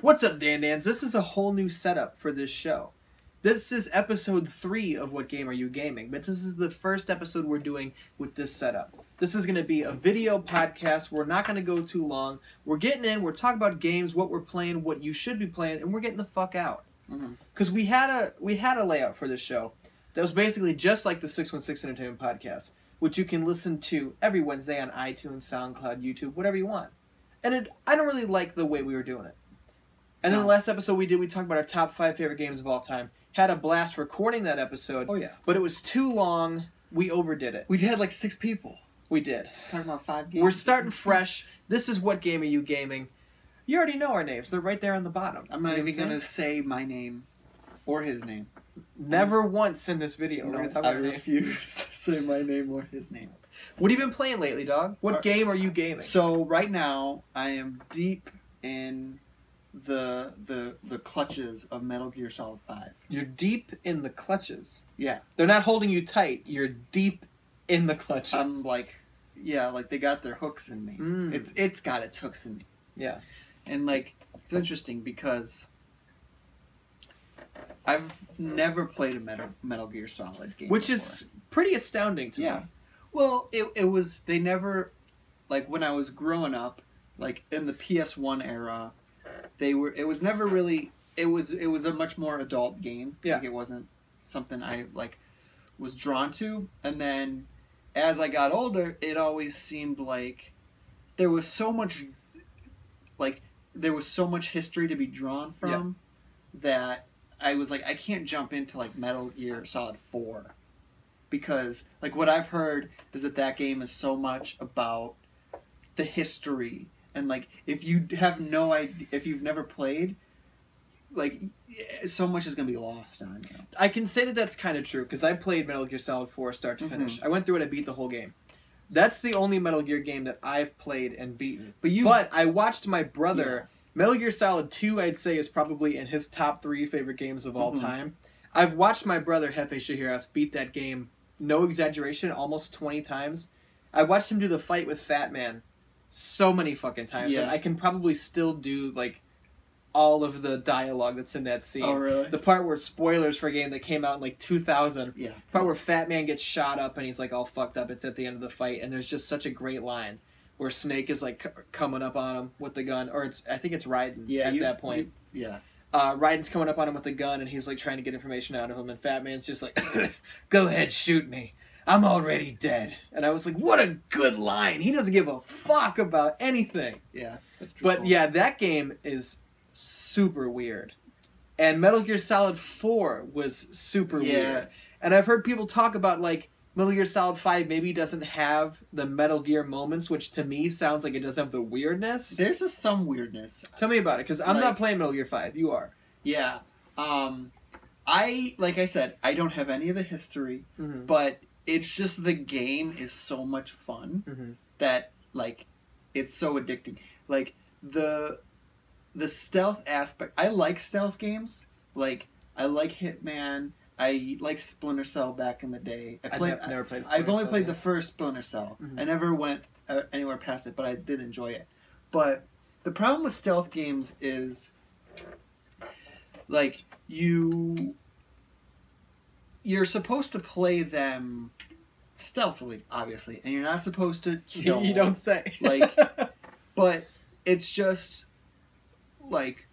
What's up, Dan Dans? This is a whole new setup for this show. This is episode 3 of What Game Are You Gaming, but this is the first episode we're doing with this setup. This is going to be a video podcast. We're not going to go too long. We're getting in, we're talking about games, what we're playing, what you should be playing, and we're getting the fuck out. Because we had a layout for this show that was basically just like the 616 Entertainment Podcast, which you can listen to every Wednesday on iTunes, SoundCloud, YouTube, whatever you want. And I don't really like the way we were doing it. And then the last episode we talked about our top 5 favorite games of all time. Had a blast recording that episode. Oh, yeah. But it was too long. We overdid it. We had like 6 people. We did. Talking about 5 games. We're starting fresh. This is What Game Are You Gaming? You already know our names. They're right there on the bottom. I'm not even going to say my name or his name. Never once in this video. No, I refuse to say my name or his name. What have you been playing lately, dog? What game are you gaming? So right now, I am deep in the clutches of Metal Gear Solid 5. You're deep in the clutches. Yeah. They're not holding you tight. You're deep in the clutches. I'm like, yeah, like they got their hooks in me. It's got its hooks in me. Yeah. And like, it's interesting because I've never played a Metal Gear Solid game Which before. is pretty astounding to me. Well, it was, they never, like when I was growing up, like in the PS1 era, it was never really, it was a much more adult game. Yeah. Like it wasn't something I like was drawn to. And then as I got older, it always seemed like there was so much history to be drawn from that I was like, I can't jump into like Metal Gear Solid 4 because like what I've heard is that game is so much about the history. And, like, if you have no idea, if you've never played, like, so much is going to be lost on you. I can say that that's kind of true, because I played Metal Gear Solid 4 start to finish. I went through it, I beat the whole game. That's the only Metal Gear game that I've played and beaten. But I watched my brother... Yeah. Metal Gear Solid 2, I'd say, is probably in his top 3 favorite games of all time. I've watched my brother, Hefe Shahiras, beat that game, no exaggeration, almost 20 times. I watched him do the fight with Fat Man so many fucking times. Yeah. I can probably still do, like, all of the dialogue that's in that scene. Oh, really? The part where, spoilers for a game that came out in, like, 2000. Yeah. The part where Fat Man gets shot up and he's, like, all fucked up. It's at the end of the fight. And there's just such a great line where Snake is, like, coming up on him with the gun. Or I think it's Raiden at that point. Raiden's coming up on him with the gun and he's, like, trying to get information out of him. And Fat Man's just like, go ahead, shoot me. I'm already dead. And I was like, what a good line. He doesn't give a fuck about anything. Yeah. That's pretty but cool. Yeah, that game is super weird. And Metal Gear Solid 4 was super weird. And I've heard people talk about, like, Metal Gear Solid 5 maybe doesn't have the Metal Gear moments, which to me sounds like it doesn't have the weirdness. There's just some weirdness. Tell me about it, because I'm not playing Metal Gear 5. You are. Yeah. Like I said, I don't have any of the history, but it's just the game is so much fun that, like, it's so addicting. Like, the stealth aspect... I like stealth games. Like, I like Hitman. I like Splinter Cell back in the day. I've never played Splinter Cell. I've only played the first Splinter Cell. I never went anywhere past it, but I did enjoy it. But the problem with stealth games is, like, you're supposed to play them stealthily, obviously, and you're not supposed to kill. You don't say. Like, but it's just, like,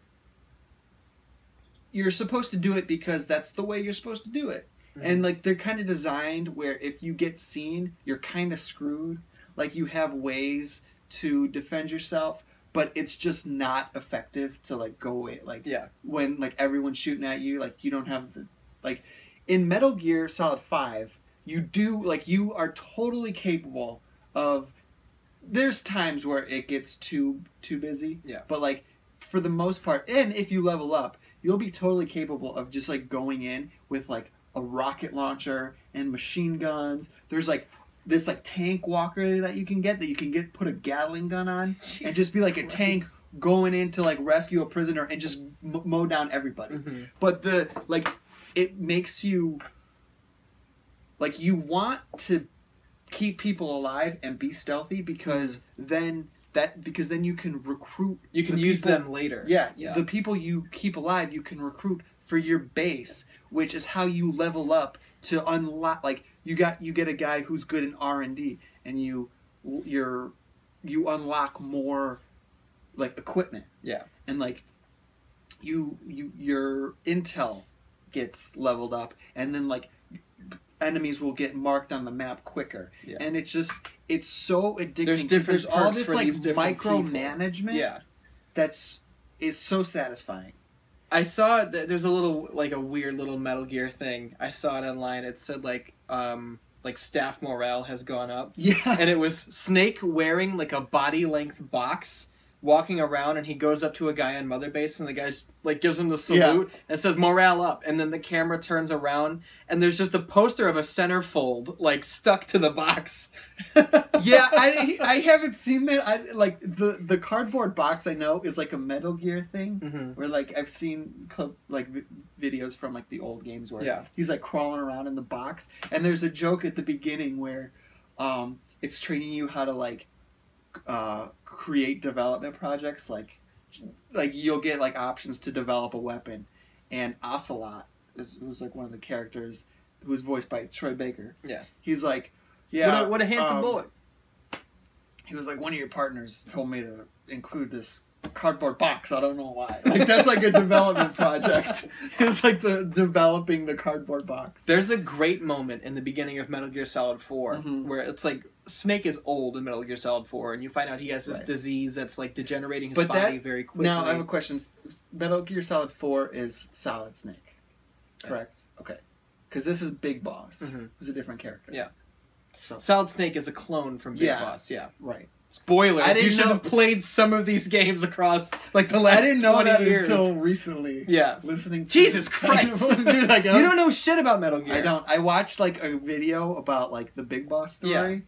you're supposed to do it because that's the way you're supposed to do it. And, like, they're kind of designed where if you get seen, you're kind of screwed. Like, you have ways to defend yourself, but it's just not effective to, like, go away. Like, when, like, everyone's shooting at you, like, you don't have the... Like, in Metal Gear Solid 5, you do... Like, you are totally capable of... There's times where it gets too busy. Yeah. But, like, for the most part... And if you level up, you'll be totally capable of just, like, going in with, like, a rocket launcher and machine guns. There's, like... this, like, tank walker that you can get put a Gatling gun on, and just be like a tank going in to, like, rescue a prisoner and just mow down everybody. But it makes you, you want to keep people alive and be stealthy, because then that because then you can recruit. You can use them later. Yeah, Yeah. the people you keep alive, you can recruit for your base, which is how you level up to unlock. Like you get a guy who's good in R&D, and you unlock more like equipment. Yeah. And like your intel gets leveled up, and then like enemies will get marked on the map quicker. Yeah. And it's so addicting. There's All this for like these different micromanagement. Yeah. Is so satisfying. I saw there's a little like a weird little Metal Gear thing. I saw it online. It said like staff morale has gone up. Yeah. And it was Snake wearing like a body length box, walking around, and he goes up to a guy on Mother Base, and the guy's like gives him the salute and says morale up, and then the camera turns around and there's just a poster of a centerfold like stuck to the box. Yeah, I haven't seen that. I like the cardboard box. I know is like a Metal Gear thing, where like I've seen videos from like the old games where he's like crawling around in the box, and there's a joke at the beginning where it's training you how to like create development projects. Like you'll get like options to develop a weapon, and Ocelot who's like one of the characters who's voiced by Troy Baker. Yeah, he's like, yeah, what a handsome boy. He was like, one of your partners told me to include this cardboard box. I don't know why. Like that's like a development project. It's like developing the cardboard box. There's a great moment in the beginning of Metal Gear Solid 4 where it's like Snake is old in Metal Gear Solid 4, and you find out he has this disease that's like degenerating his body very quickly. Now I have a question. Metal Gear Solid 4 is Solid Snake, correct? Okay, because this is Big Boss, who's a different character. Yeah. So. Solid Snake is a clone from Big Boss. Yeah. Right. Spoilers. You should have played some of these games across like the last 20 years. I didn't know that until recently. Yeah. Listening to Jesus Christ. Dude, like, you don't know shit about Metal Gear. I don't. I watched like a video about like the Big Boss story. Yeah.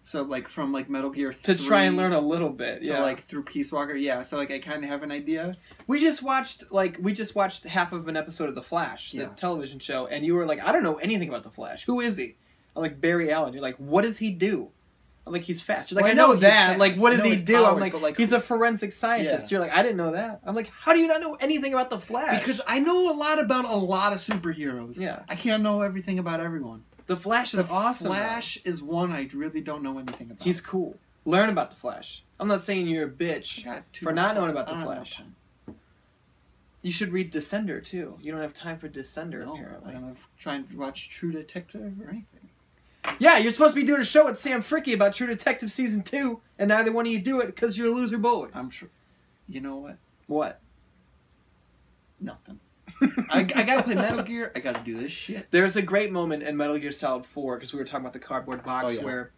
So like from like Metal Gear 3 to try and learn a little bit. So like through Peace Walker. Yeah. So like I kind of have an idea. We just watched half of an episode of The Flash, the television show, and you were like, I don't know anything about The Flash. Who is he? I'm like, Barry Allen. You're like, what does he do? I'm like, he's fast. You're like, I know that. Like, what does he do? I'm like, he's a forensic scientist. You're like, I didn't know that. I'm like, how do you not know anything about The Flash? Because I know a lot about a lot of superheroes. Yeah. I can't know everything about everyone. The Flash is awesome. The Flash is one I really don't know anything about. He's cool. Learn about The Flash. I'm not saying you're a bitch for not knowing about The Flash. You should read Descender, too. You don't have time for Descender, apparently. I don't have trying to watch True Detective or anything. Yeah, you're supposed to be doing a show with Sam Fricke about True Detective Season 2, and neither one of you do it because you're loser boys. I'm sure. You know what? What? Nothing. I gotta play Metal Gear. I gotta do this shit. There's a great moment in Metal Gear Solid 4, because we were talking about the cardboard box, where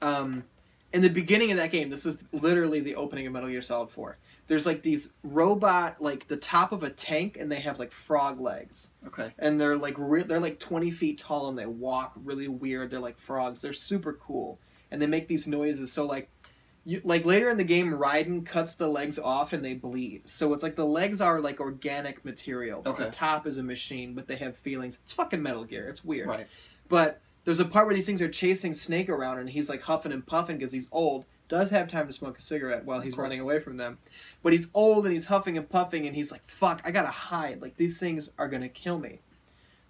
in the beginning of that game, this is literally the opening of Metal Gear Solid 4, there's like these robot, like the top of a tank, and they have like frog legs. Okay. And they're like they're like 20 feet tall, and they walk really weird. They're like frogs. They're super cool, and they make these noises. So like, like later in the game, Raiden cuts the legs off and they bleed. So it's like the legs are like organic material. Okay. The top is a machine, but they have feelings. It's fucking Metal Gear. It's weird. Right. But there's a part where these things are chasing Snake around, and he's like huffing and puffing because he's old. Does have time to smoke a cigarette while he's running away from them. But he's old and he's huffing and puffing, and he's like, fuck, I gotta hide. Like, these things are gonna kill me.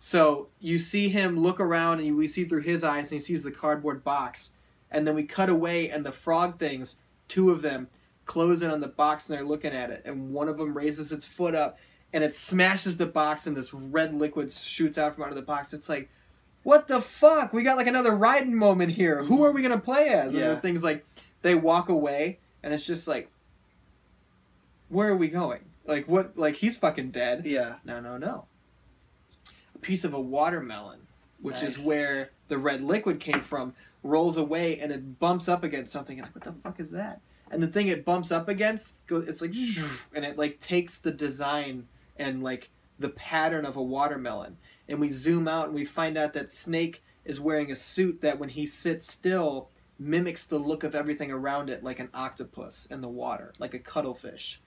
So you see him look around, and we see through his eyes, and he sees the cardboard box. And then we cut away, and the frog things, two of them, close in on the box, and they're looking at it. And one of them raises its foot up, and it smashes the box, and this red liquid shoots out from under the box. It's like, what the fuck? We got like another Raiden moment here. Who are we gonna play as? And the thing's like, they walk away, and it's just like, where are we going? Like, what? Like, he's fucking dead. Yeah. No. A piece of a watermelon, which is where the red liquid came from, rolls away, and it bumps up against something. And like, what the fuck is that? And the thing it bumps up against, it's like, and it like takes the design and like the pattern of a watermelon. And we zoom out, and we find out that Snake is wearing a suit that when he sits still mimics the look of everything around it, like an octopus in the water, like a cuttlefish.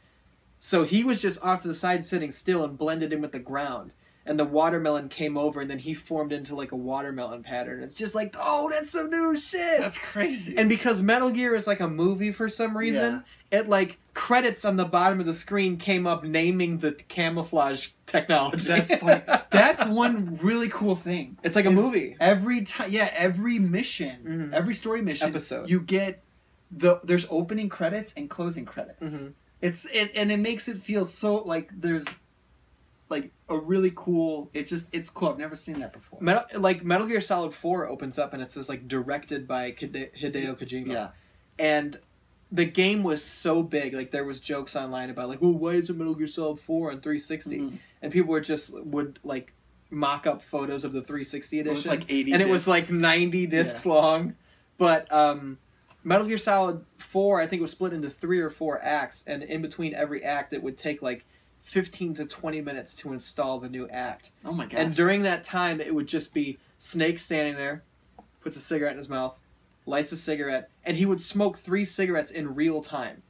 So he was just off to the side sitting still and blended in with the ground. and the watermelon came over, and then he formed into like a watermelon pattern. It's just like, oh, that's some new shit. That's crazy. And because Metal Gear is like a movie for some reason, it like credits on the bottom of the screen came up naming the camouflage technology. That's funny. That's one really cool thing. It's like a movie. Every time, every mission, every story mission episode, you get there's opening credits and closing credits. And it makes it feel so like there's like a really cool. It's cool. I've never seen that before. Metal Gear Solid 4 opens up and it says like directed by Hideo Kojima. Yeah, and the game was so big. Like there was jokes online about like, well, why is it Metal Gear Solid 4 on 360? And people would like mock up photos of the 360 edition. It was like 80 and discs. It was like 90 discs long. But Metal Gear Solid 4, I think, was split into 3 or 4 acts, and in between every act, it would take like 15 to 20 minutes to install the new act. Oh my gosh. And during that time, it would just be Snake standing there, puts a cigarette in his mouth, lights a cigarette, and he would smoke 3 cigarettes in real time.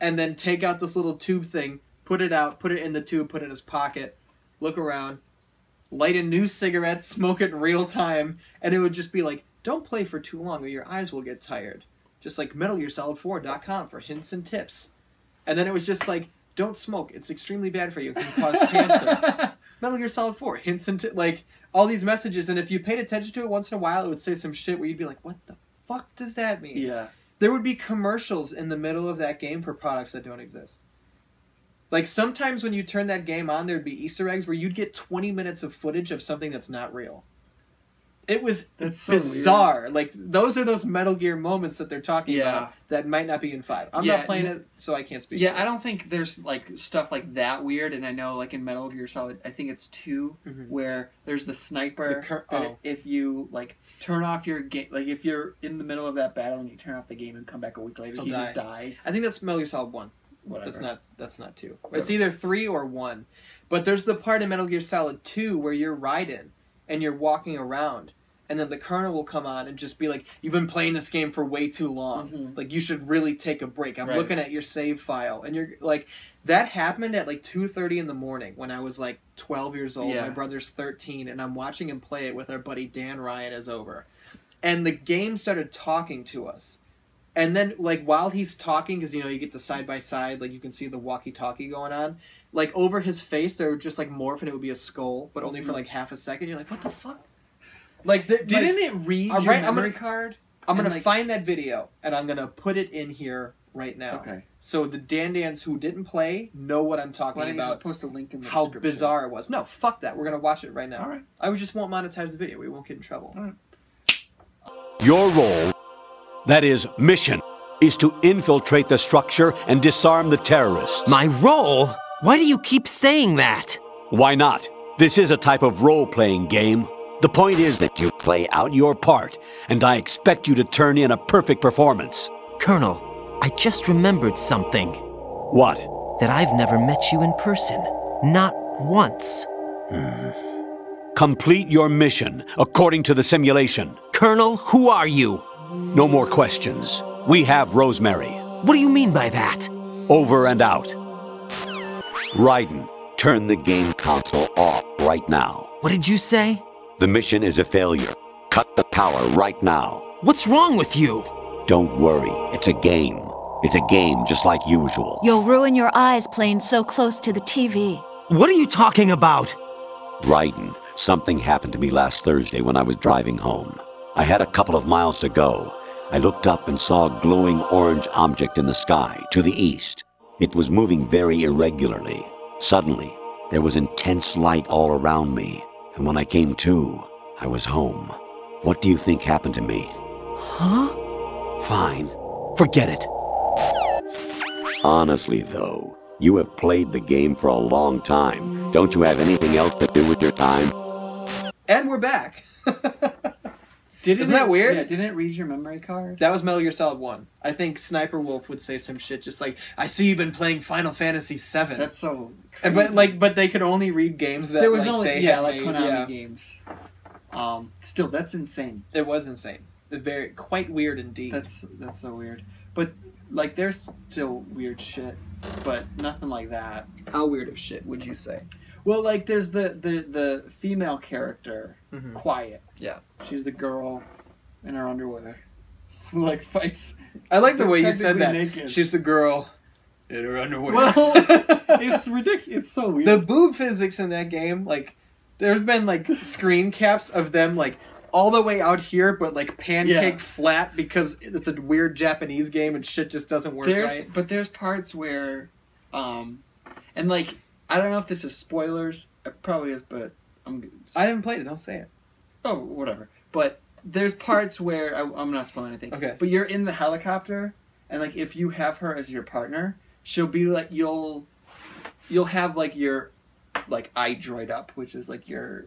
And then take out this little tube thing, put it out, put it in the tube, put it in his pocket, look around, light a new cigarette, smoke it in real time, and it would just be like, don't play for too long or your eyes will get tired. Just like MetalGearSolid4.com for hints and tips. And then it was just like, don't smoke. It's extremely bad for you. It can cause cancer. Metal Gear Solid 4, hints and tips. Like, all these messages. And if you paid attention to it once in a while, it would say some shit where you'd be like, what the fuck does that mean? Yeah. There would be commercials in the middle of that game for products that don't exist. Like, sometimes when you turn that game on, there'd be Easter eggs where you'd get 20 minutes of footage of something that's not real. It was so bizarre. Weird. Like, those are those Metal Gear moments that they're talking about that might not be in 5. I'm not playing it, so I can't speak to it. I don't think there's, like, stuff like that weird, and I know, like, in Metal Gear Solid, I think it's 2, where there's the sniper, if you, like, turn off your game, like, if you're in the middle of that battle and you turn off the game and come back a week later, he just dies. I think that's Metal Gear Solid 1. Whatever. That's not 2. Whatever. It's either 3 or 1. But there's the part in Metal Gear Solid 2 where you're riding, and you're walking around, and then the colonel will come on and just be like, you've been playing this game for way too long. Like, you should really take a break. I'm looking at your save file. And you're like, that happened at like 2:30 in the morning when I was like 12 years old. My brother's 13, and I'm watching him play it with our buddy Dan Ryan is over. And the game started talking to us. And then, like, while he's talking, because, you know, you get the side-by-side, like, you can see the walkie-talkie going on. Like, over his face, there would just, like, morph, and it would be a skull, but only for, like, half a second. You're like, what the fuck? Like, didn't it read your memory card? I'm going to find that video, and I'm going to put it in here right now. Okay. So the Dan-Dans who didn't play know what I'm talking about. Why don't you just about. post a link in the how description? Bizarre it was. No, fuck that. We're going to watch it right now. All right. I just won't monetize the video. We won't get in trouble. All right. Your role, that is, mission, is to infiltrate the structure and disarm the terrorists. My role? Why do you keep saying that? Why not? This is a type of role-playing game. The point is that you play out your part, and I expect you to turn in a perfect performance. Colonel, I just remembered something. What? That I've never met you in person. Not once. Complete your mission, according to the simulation. Colonel, who are you? No more questions. We have Rosemary. What do you mean by that? Over and out. Raiden, turn the game console off right now. What did you say? The mission is a failure. Cut the power right now. What's wrong with you? Don't worry, it's a game. It's a game just like usual. You'll ruin your eyes playing so close to the TV. What are you talking about? Raiden, something happened to me last Thursday when I was driving home. I had a couple of miles to go. I looked up and saw a glowing orange object in the sky to the east. It was moving very irregularly. Suddenly, there was intense light all around me. And when I came to, I was home. What do you think happened to me? Huh? Fine. Forget it. Honestly, though, you have played the game for a long time. Don't you have anything else to do with your time? And we're back. Isn't that weird? Yeah, didn't it read your memory card? That was Metal Gear Solid 1. I think Sniper Wolf would say some shit just like, I see you've been playing Final Fantasy VII. That's so crazy. But they could only read games that there was like, only they had like made. Konami games. Still, that's insane. It was insane. Quite weird indeed. That's so weird. But like, there's still weird shit, but nothing like that. How weird of shit would you say? Well, like there's the female character, Quiet. Yeah. She's the girl in her underwear who like fights. I like the way you said that. Naked. She's the girl in her underwear. Well, it's ridiculous. It's so weird. The boob physics in that game, like, there's been like screen caps of them like all the way out here, but like pancake flat because it's a weird Japanese game and shit just doesn't work right. But there's parts where, and like I don't know if this is spoilers. It probably is, but I haven't played it. Don't say it. Oh, whatever. But there's parts where I'm not spoiling anything. Okay. But you're in the helicopter, and like if you have her as your partner, she'll be like you'll have like your like iDroid up, which is like your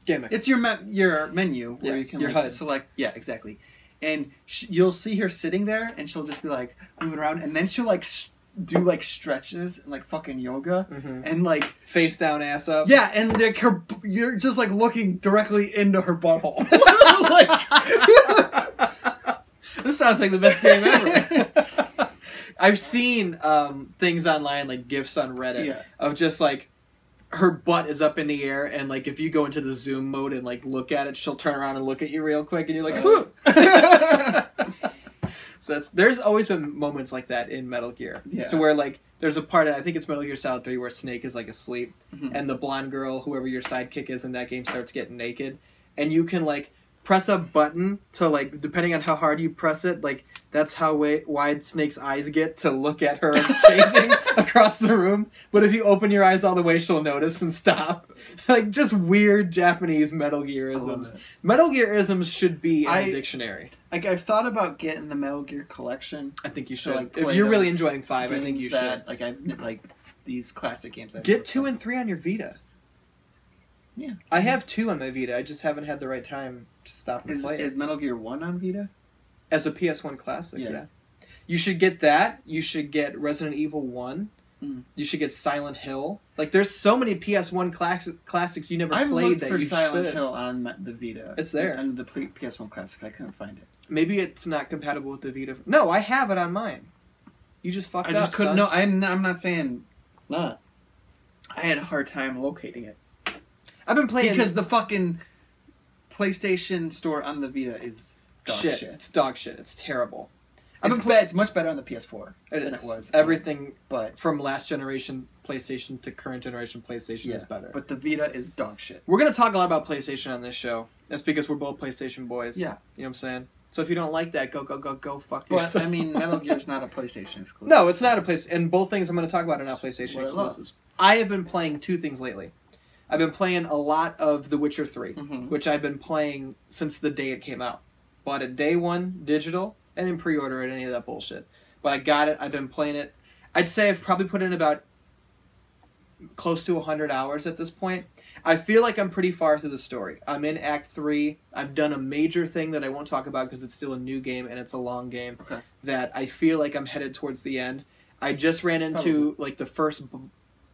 gimmick. It's your menu where you can your like, HUD. select. Yeah, exactly. And you'll see her sitting there, and she'll just be like moving around, and then she'll like do like stretches and like fucking yoga, and like face down, ass up. Yeah, and like you're just like looking directly into her butthole. This sounds like the best game ever. I've seen things online, like GIFs on Reddit, of just like her butt is up in the air, and like if you go into the zoom mode and like look at it, she'll turn around and look at you real quick, and you're like, "Ooh." So there's always been moments like that in Metal Gear, to where like there's a part, I think it's Metal Gear Solid 3, where Snake is like asleep, and the blonde girl, whoever your sidekick is in that game, starts getting naked, and you can like press a button to like, depending on how hard you press it, like that's how wide Snake's eyes get to look at her changing across the room. But if you open your eyes all the way, she'll notice and stop. Like just weird Japanese Metal Gear-isms. Metal Gear-isms should be in a dictionary. Like I've thought about getting the Metal Gear collection. I think you should. Like, if you're really enjoying 5, I think you should. Like like these classic games. Get 2 and 3 on your Vita. Yeah, I have 2 on my Vita. I just haven't had the right time to stop and play it. Is Metal Gear 1 on Vita? As a PS1 classic, yeah. You should get that. You should get Resident Evil 1. You should get Silent Hill. Like, there's so many PS1 classics you never played that you should. I've looked for Silent Hill on the Vita. It's there. And the PS1 classic, I couldn't find it. Maybe it's not compatible with the Vita. No, I have it on mine. You just fucked up, I just couldn't. son. No, I'm not saying it's not. I had a hard time locating it. I've been playing... Because the fucking PlayStation store on the Vita is dog shit. It's dog shit. It's terrible. It's much better on the PS4 than it was. Everything but from last generation PlayStation to current generation PlayStation is better. But the Vita is dog shit. We're going to talk a lot about PlayStation on this show. That's because we're both PlayStation boys. Yeah. You know what I'm saying? So if you don't like that, go fuck but, yourself. I mean, Metal Gear's not a PlayStation exclusive. No, it's not a PlayStation. And both things I'm going to talk about are not PlayStation exclusives. I have been playing 2 things lately. I've been playing a lot of The Witcher 3, which I've been playing since the day it came out. Bought it day 1, digital, and didn't pre-order it, any of that bullshit. But I got it, I've been playing it. I'd say I've probably put in about close to 100 hours at this point. I feel like I'm pretty far through the story. I'm in Act 3. I've done a major thing that I won't talk about because it's still a new game and it's a long game. Okay. That I feel like I'm headed towards the end. I just ran into like the first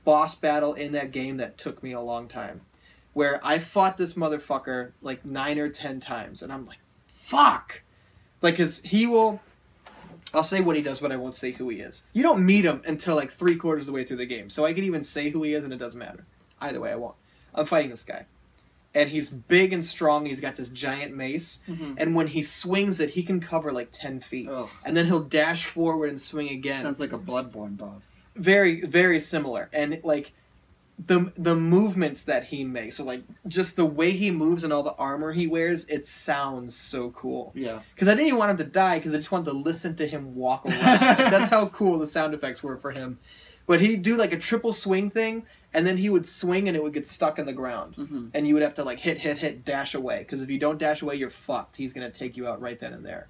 boss battle in that game that took me a long time. Where I fought this motherfucker like 9 or 10 times. And I'm like, fuck! Like, because he will... I'll say what he does, but I won't say who he is. You don't meet him until like 3/4 of the way through the game. So I could even say who he is and it doesn't matter. Either way, I won't. I'm fighting this guy. And he's big and strong. He's got this giant mace. And when he swings it, he can cover like 10 feet. Ugh. And then he'll dash forward and swing again. Sounds like a Bloodborne boss. Very, very similar. And like the movements that he makes, so like just the way he moves and all the armor he wears, it sounds so cool. Yeah. Because I didn't even want him to die because I just wanted to listen to him walk around. That's how cool the sound effects were for him. But he'd do like a triple swing thing, and then he would swing and it would get stuck in the ground. And you would have to like hit, dash away. Because if you don't dash away, you're fucked. He's going to take you out right then and there.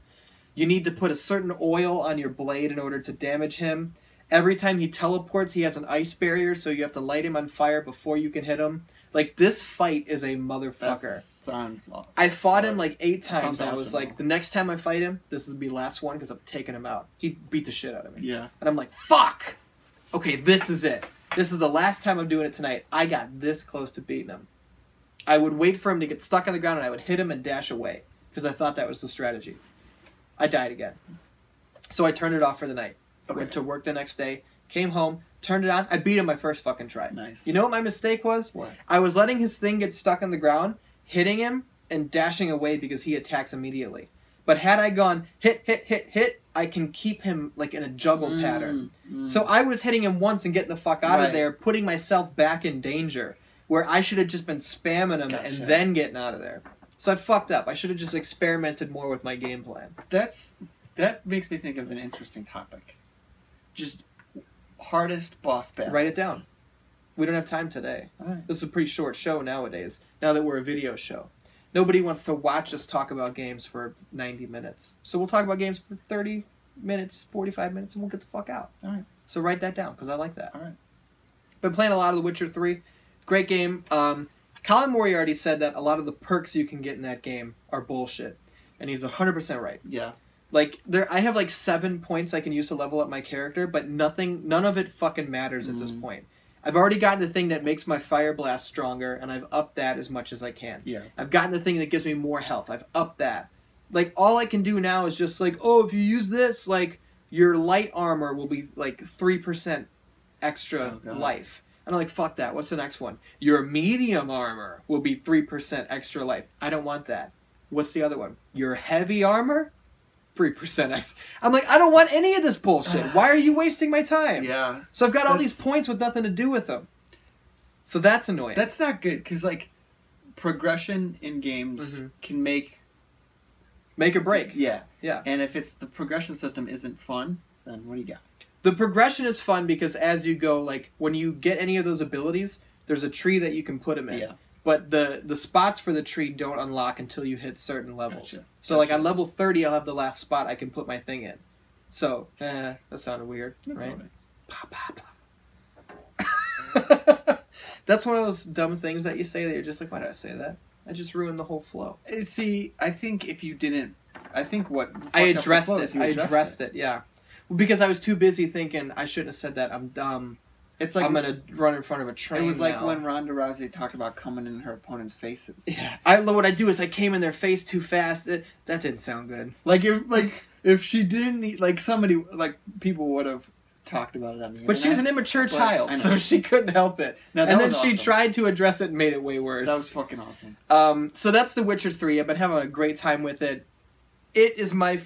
You need to put a certain oil on your blade in order to damage him. Every time he teleports, he has an ice barrier, so you have to light him on fire before you can hit him. Like, this fight is a motherfucker. That sounds awesome. I fought him like 8 times, and I was awesome, like, the next time I fight him, this will be the last one, because I'm taking him out. He beat the shit out of me. Yeah. And I'm like, fuck! Okay, this is it. This is the last time I'm doing it tonight. I got this close to beating him. I would wait for him to get stuck on the ground, and I would hit him and dash away, because I thought that was the strategy. I died again. So I turned it off for the night. I went to work the next day, Came home, turned it on. I beat him my first fucking try. Nice. You know what my mistake was? What? I was letting his thing get stuck on the ground, hitting him, and dashing away because he attacks immediately. But had I gone hit, hit, hit, hit, I can keep him like in a juggle pattern. So I was hitting him once and getting the fuck out of there, putting myself back in danger, where I should have just been spamming him and then getting out of there. So I fucked up. I should have just experimented more with my game plan. That makes me think of an interesting topic. Just hardest boss battles. Write it down. We don't have time today. Right. This is a pretty short show nowadays, now that we're a video show. Nobody wants to watch us talk about games for 90 minutes. So we'll talk about games for 30 minutes, 45 minutes, and we'll get the fuck out. All right. So write that down, because I like that. All right. Been playing a lot of The Witcher 3. Great game. Colin Moriarty said that a lot of the perks you can get in that game are bullshit. And he's 100% right. Yeah. Like, I have like 7 points I can use to level up my character, but none of it fucking matters at this point. I've already gotten the thing that makes my fire blast stronger, and I've upped that as much as I can. Yeah. I've gotten the thing that gives me more health. I've upped that. Like, all I can do now is just like, oh, if you use this, like, your light armor will be like 3% extra life. And I'm like, fuck that. What's the next one? Your medium armor will be 3% extra life. I don't want that. What's the other one? Your heavy armor? 3% X. I'm like, I don't want any of this bullshit. Why are you wasting my time? Yeah. So I've got all these points with nothing to do with them. So that's annoying. That's not good, because, like, progression in games can make or break. Yeah. Yeah. And if the progression system isn't fun, then what do you got? The progression is fun because as you go, like, when you get any of those abilities, there's a tree that you can put them in. Yeah. But the spots for the tree don't unlock until you hit certain levels. Gotcha. So, like, on level 30, I'll have the last spot I can put my thing in. So, that sounded weird, right? That's one of those dumb things that you say that you're just like, why did I say that? I just ruined the whole flow. See, I think if you didn't... I think what... I addressed it, yeah. Well, because I was too busy thinking, I shouldn't have said that, I'm dumb. It's like I'm gonna run in front of a train. It was like when Ronda Rousey talked about coming in her opponent's faces. Yeah, what I do is I came in their face too fast. That didn't sound good. Like if she didn't, like somebody, like people would have talked about it on the internet. But she's an immature child, so she couldn't help it. No, and then she tried to address it and made it way worse. That was fucking awesome. So that's The Witcher 3. I've been having a great time with it. It is my...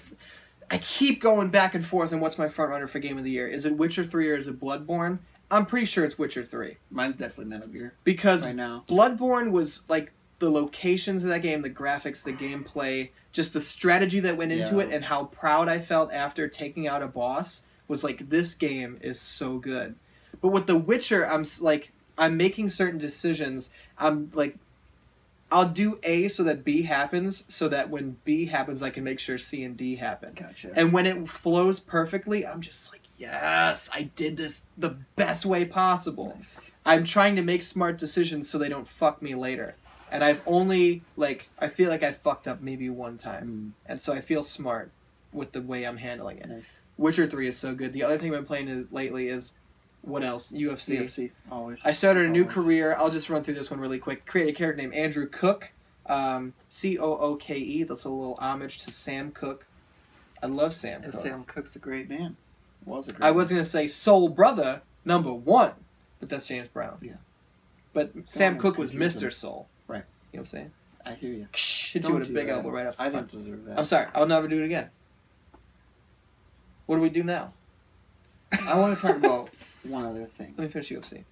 I keep going back and forth on what's my front runner for Game of the Year. Is it Witcher 3 or is it Bloodborne? I'm pretty sure it's Witcher 3. Mine's definitely None of Your. Because right now. Bloodborne was like the locations of that game, the graphics, the gameplay, just the strategy that went into it, and how proud I felt after taking out a boss was like, this game is so good. But with The Witcher, I'm making certain decisions. I'm like, I'll do A so that B happens, so that when B happens, I can make sure C and D happen. Gotcha. And when it flows perfectly, I'm just like, yes, I did this the best way possible. Nice. I'm trying to make smart decisions so they don't fuck me later. And I've only, I feel like I fucked up maybe one time. And so I feel smart with the way I'm handling it. Nice. Witcher 3 is so good. The other thing I've been playing lately is, what else? UFC. UFC, always. I started a new career. I'll just run through this one really quick. Create a character named Andrew Cook. Cooke. That's a little homage to Sam Cooke. I love Sam Cooke. Sam Cooke's a great man. I was going to say Soul Brother #1, but that's James Brown. Yeah. But Sam Cooke was Mr. Soul. Right. You know what I'm saying? I hear you. Hit you with a big elbow right off the front. I didn't deserve that. I'm sorry. I'll never do it again. What do we do now? I want to talk about one other thing. Let me finish UFC.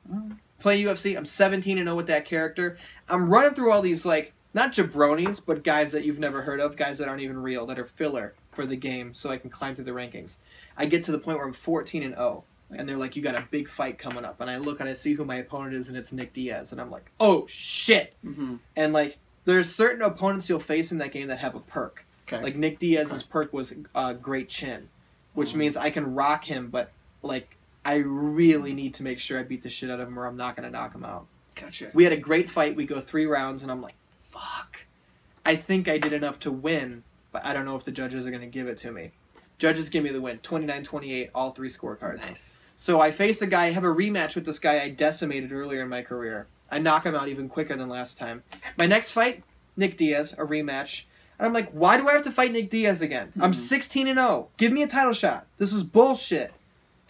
Playing UFC, I'm 17-0 with that character. I'm running through all these, not jabronis, but guys that you've never heard of, guys that aren't even real, that are filler for the game, so I can climb through the rankings. I get to the point where I'm 14-0, and they're like, you got a big fight coming up. And I look and I see who my opponent is, and it's Nick Diaz. And I'm like, oh, shit! Mm-hmm. And, there's certain opponents you'll face in that game that have a perk. Okay. Like, Nick Diaz's perk was Great Chin, which means I can rock him, but, I really need to make sure I beat the shit out of him or I'm not going to knock him out. Gotcha. We had a great fight. We go 3 rounds, and I'm like, fuck. I think I did enough to win, but I don't know if the judges are going to give it to me. Judges give me the win. 29-28, all 3 scorecards. Nice. So I face a guy, have a rematch with this guy I decimated earlier in my career. I knock him out even quicker than last time. My next fight, Nick Diaz, a rematch. And I'm like, why do I have to fight Nick Diaz again? I'm 16-0. Give me a title shot. This is bullshit.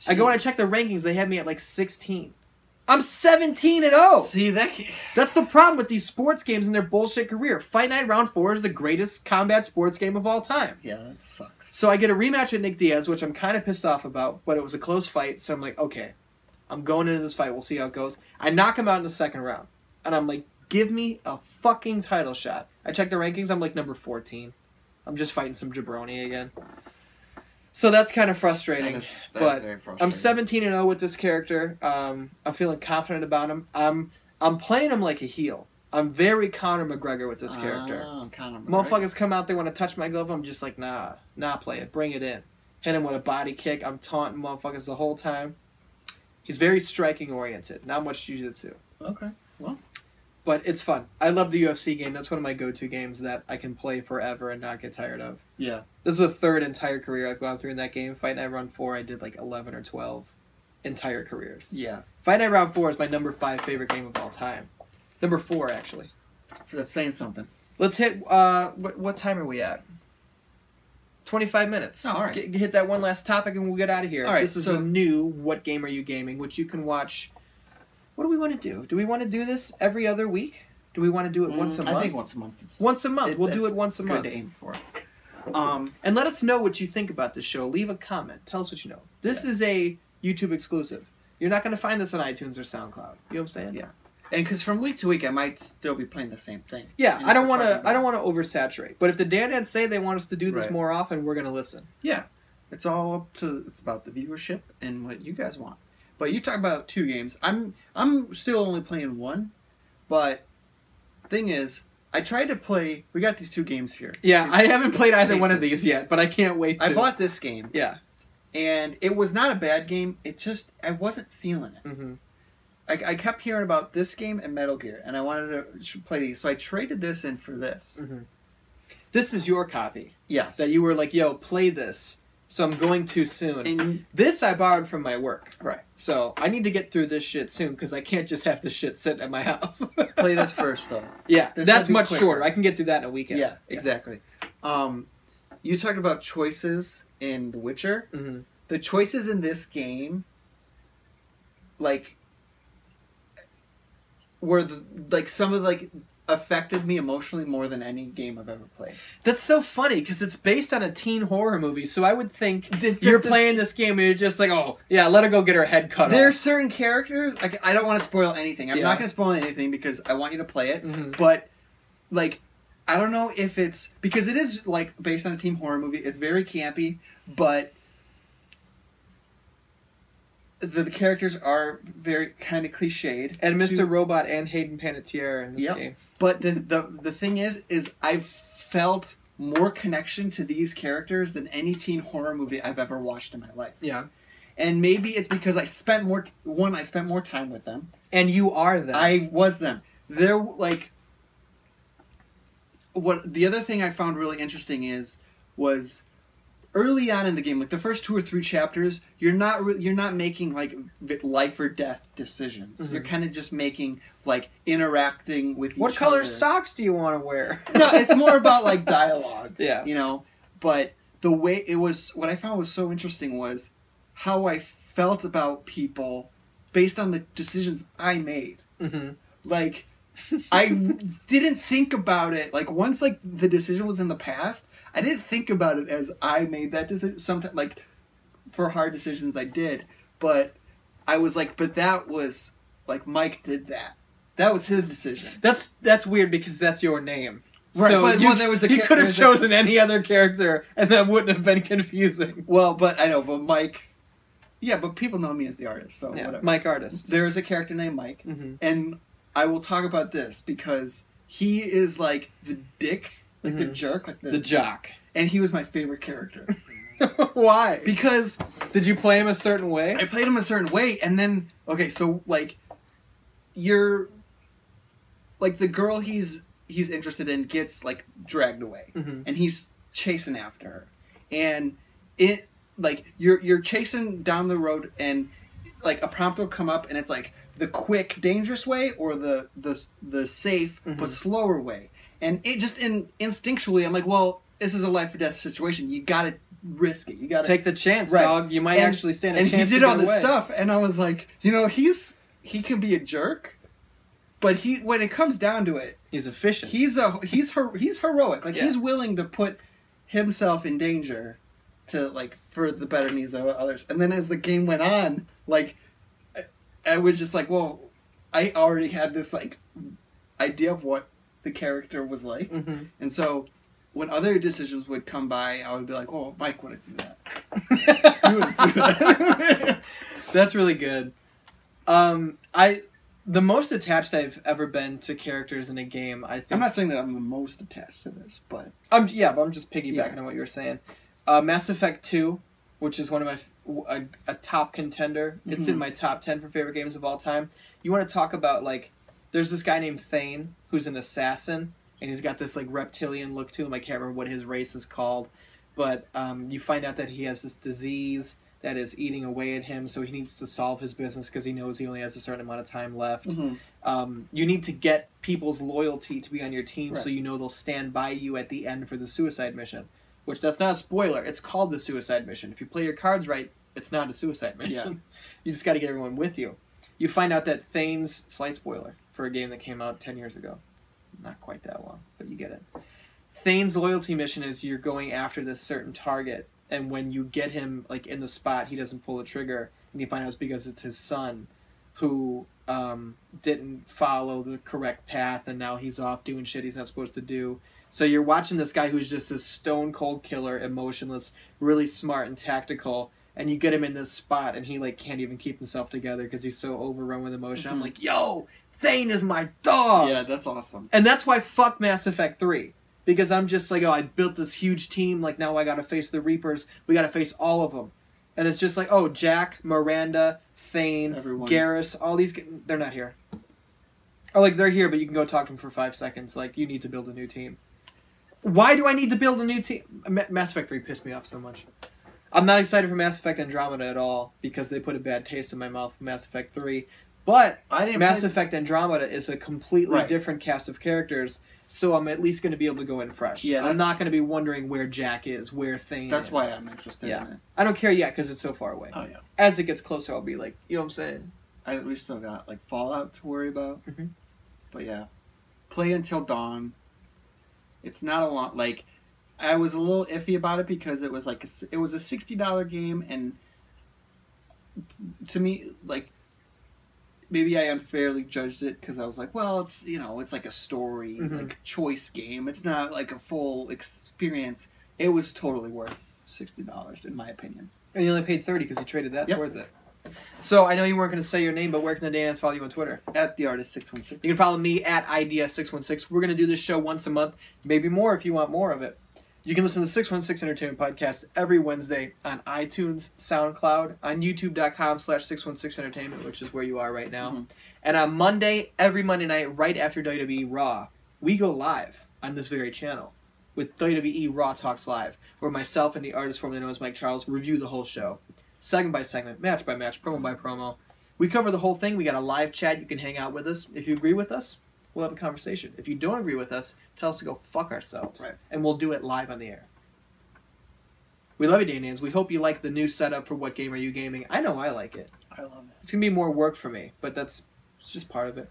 I go and I check the rankings. They have me at like 16. I'm 17-0. See, that's the problem with these sports games and their bullshit career. Fight Night Round 4 is the greatest combat sports game of all time. Yeah, that sucks. So I get a rematch with Nick Diaz, which I'm kind of pissed off about, but it was a close fight, so I'm like, okay, I'm going into this fight. We'll see how it goes. I knock him out in the second round, and I'm like, give me a fucking title shot. I check the rankings. I'm like number 14. I'm just fighting some jabroni again. So that's kind of frustrating. That's but very frustrating. I'm 17-0 with this character. I'm feeling confident about him. I'm playing him like a heel. I'm very Conor McGregor with this character. Conor McGregor. Motherfuckers come out, they want to touch my glove. I'm just like, nah, play it. Bring it in. Hit him with a body kick. I'm taunting motherfuckers the whole time. He's very striking oriented. Not much jiu-jitsu. Okay, well. But it's fun. I love the UFC game. That's one of my go-to games that I can play forever and not get tired of. Yeah. This is the third entire career I've gone through in that game. Fight Night Round 4, I did like 11 or 12 entire careers. Yeah. Fight Night Round 4 is my number 5 favorite game of all time. Number 4, actually. That's saying something. Let's hit, what time are we at? 25 minutes. Oh, all right. Hit that one last topic and we'll get out of here. All right, This is the new What Game Are You Gaming, which you can watch. What do we want to do? Do we want to do this every other week? Do we want to do it once a month? I think once a month. Once a month. We'll do it once a month. Good to aim for. And let us know what you think about this show. Leave a comment. Tell us what you know. This is a YouTube exclusive. You're not going to find this on iTunes or SoundCloud. You know what I'm saying? Yeah. And because from week to week, I might still be playing the same thing. Yeah, I don't want to oversaturate. But if the Dan say they want us to do this more often, we're going to listen. Yeah. It's all up to, it's about the viewership and what you guys want. But you talk about 2 games. I'm still only playing 1, but thing is, I tried to play. We got these 2 games here. Yeah, I haven't played either one of these yet, but I can't wait to. I bought this game. Yeah, and it was not a bad game. It just I wasn't feeling it. Mm-hmm. I kept hearing about this game and Metal Gear, and I wanted to play these, so I traded this in for this. Mm-hmm. This is your copy. Yes. That you were like, yo, play this. So I'm going too soon. And this I borrowed from my work. Right. So I need to get through this shit soon because I can't just have this shit sit at my house. Play this first, though. Yeah, this that's much quicker. shorter. I can get through that in a weekend. Yeah, exactly. You talked about choices in The Witcher. Mm-hmm. The choices in this game, like, were some of affected me emotionally more than any game I've ever played. That's so funny because it's based on a teen horror movie, so I would think you're playing this game and you're just like, oh, yeah, let her go get her head cut off. There are certain characters, I don't want to spoil anything. I'm not going to spoil anything because I want you to play it, but, I don't know if it's, because it is, based on a teen horror movie, it's very campy, but the characters are very kind of cliched. And Mr. Robot and Hayden Panettiere in this game. But the thing is I've felt more connection to these characters than any teen horror movie I've ever watched in my life. Yeah. And maybe it's because I spent more time with them. And you are them. I was them. They're what the other thing I found really interesting was early on in the game, the first 2 or 3 chapters, you're not making life or death decisions. Mm-hmm. You're kind of just making interacting with each other. What color socks do you want to wear? No, it's more about dialogue. Yeah, But the way it was, what I found was so interesting was how I felt about people based on the decisions I made. Mm-hmm. I didn't think about it. Once the decision was in the past, I didn't think about it as I made that decision. Sometimes, for hard decisions, I did. But I was but that was, Mike did that. That was his decision. That's weird because that's your name. Right, so but you could have chosen any other character and that wouldn't have been confusing. Well, but I know, but Mike... Yeah, but people know me as the artist, so whatever. Mike Artist. There is a character named Mike, and I will talk about this because he is the dick, the jerk, the jock, and he was my favorite character. Why? Because did you play him a certain way? I played him a certain way, and then so you're the girl he's interested in gets dragged away, and he's chasing after her, and it you're chasing down the road, and a prompt will come up, and it's the quick, dangerous way or the safe but slower way. And it just instinctually, I'm well, this is a life or death situation. You got to risk it. You got to take the chance, right. dog. You might actually stand a chance. And he did all this stuff, and I was like, you know, he can be a jerk, but when it comes down to it, he's efficient. He's heroic. Like he's willing to put himself in danger to like for the better needs of others. And then as the game went on, like I was just like, well, I already had this like idea of what the character was like, and so when other decisions would come by, I would be like, oh, Mike wouldn't do that. He wouldn't do that. That's really good. The most attached I've ever been to characters in a game, I think... I'm not saying that I'm the most attached to this, but... I'm just piggybacking on what you were saying. Mass Effect 2, which is one of my... a top contender. It's in my top 10 for favorite games of all time. You want to talk about, like... There's this guy named Thane, who's an assassin, and he's got this, like, reptilian look to him. I can't remember what his race is called. But you find out that he has this disease that is eating away at him, so he needs to solve his business because he knows he only has a certain amount of time left. You need to get people's loyalty to be on your team, so you know they'll stand by you at the end for the suicide mission. Which, that's not a spoiler. It's called the suicide mission. If you play your cards right, it's not a suicide mission. Yeah. You just got to get everyone with you. You find out that Thane's... Slight spoiler for a game that came out 10 years ago. Not quite that long, but you get it. Thane's loyalty mission is you're going after this certain target, and when you get him like in the spot, he doesn't pull the trigger, and you find out it's because it's his son who didn't follow the correct path, and now he's off doing shit he's not supposed to do. So you're watching this guy who's just a stone cold killer, emotionless, really smart and tactical, and you get him in this spot, and he like can't even keep himself together because he's so overrun with emotion. I'm like, yo, Thane is my dog. Yeah, that's awesome. And that's why fuck Mass Effect 3. Because I'm just like, oh, I built this huge team, like now I gotta face the Reapers, we gotta face all of them. And it's just like, oh, Jack, Miranda, Thane, Garrus, all these, they're not here. Or like, they're here, but you can go talk to them for 5 seconds, like, you need to build a new team. Why do I need to build a new team? Mass Effect 3 pissed me off so much. I'm not excited for Mass Effect Andromeda at all, because they put a bad taste in my mouth with Mass Effect 3. But Mass Effect Andromeda is a completely different cast of characters, so I'm at least going to be able to go in fresh. Yeah, I'm not going to be wondering where Jack is, where Thane is. That's why I'm interested in it. I don't care yet because it's so far away. Oh, yeah. As it gets closer, I'll be like, you know what I'm saying? We still got like Fallout to worry about. But yeah, play Until Dawn. It's not a lot. Like, I was a little iffy about it because it was like it was a $60 game, and to me, like, maybe I unfairly judged it because I was like, well, it's, you know, it's like a story, like choice game. It's not like a full experience. It was totally worth $60 in my opinion. And you only paid $30 because you traded that towards it. So I know you weren't going to say your name, but where can the Danas follow you on Twitter? At TheArtist616. You can follow me at IDS616. We're going to do this show once a month, maybe more if you want more of it. You can listen to the 616 Entertainment Podcast every Wednesday on iTunes, SoundCloud, on YouTube.com/616 Entertainment, which is where you are right now. And on Monday, every Monday night, right after WWE Raw, we go live on this very channel with WWE Raw Talks Live, where myself and the artist formerly known as Mike Charles review the whole show. Segment by segment, match by match, promo by promo. We cover the whole thing. We got a live chat. You can hang out with us. If you agree with us, we'll have a conversation. If you don't agree with us, tell us to go fuck ourselves. And we'll do it live on the air. We love you, Danans. We hope you like the new setup for What Game Are You Gaming. I know I like it. I love it. It's going to be more work for me, but it's just part of it.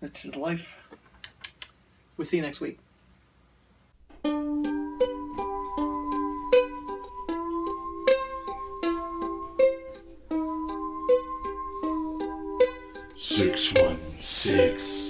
It's just life. We'll see you next week. Six, 1, 6.